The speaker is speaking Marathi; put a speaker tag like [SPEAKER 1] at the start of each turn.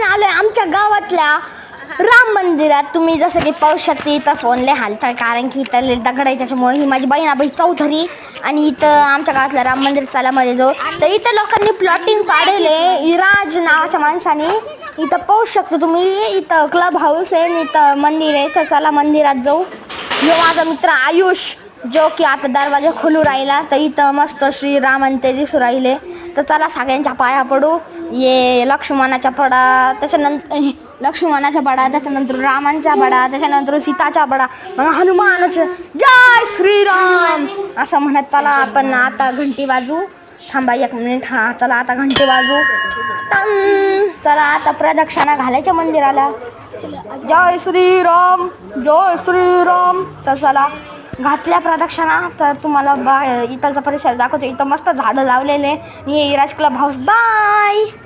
[SPEAKER 1] आपण आलोय आमच्या गावातल्या राम मंदिरात. तुम्ही जसं की पाहू शकता इथं फोनले हालताय कारण की इथं दगड आहे त्याच्यामुळे. ही माझी बहीण अभय चौधरी आणि इथं आमच्या गावातल्या राम मंदिर चालामध्ये जाऊ तर इथं लोकांनी प्लॉटिंग काढले इराज नावाच्या माणसाने. इथं पाहू शकतो तुम्ही इथं क्लब हाऊस आहे इथं मंदिर आहे. तर चला मंदिरात जाऊ. जो माझा मित्र आयुष जो की आता दरवाजा खोलू राहिला तर इथं मस्त श्रीराम आणि ते दिसू राहिले. तर चला सगळ्यांच्या पाया पडू. ये लक्ष्मणाच्या पडा लक्ष्मणाच्या पडा त्याच्यानंतर रामांच्या पडा त्याच्यानंतर सीताच्या पडा मग हनुमानाचं जय श्रीराम असं म्हणत चला आपण आता घंटी वाजू. थांबा 1 मिनिट. हा चला आता घंटी वाजू. चला आता प्रदक्षिणा घालायच्या मंदिराला. जय श्रीराम जय श्रीराम. तर चला घातल्या प्रदक्षिणा. तर तुम्हाला इथलचा परिसर दाखवतो. इथं मस्त झाडं लावलेले. हे इराज क्लब हाऊस. बाय.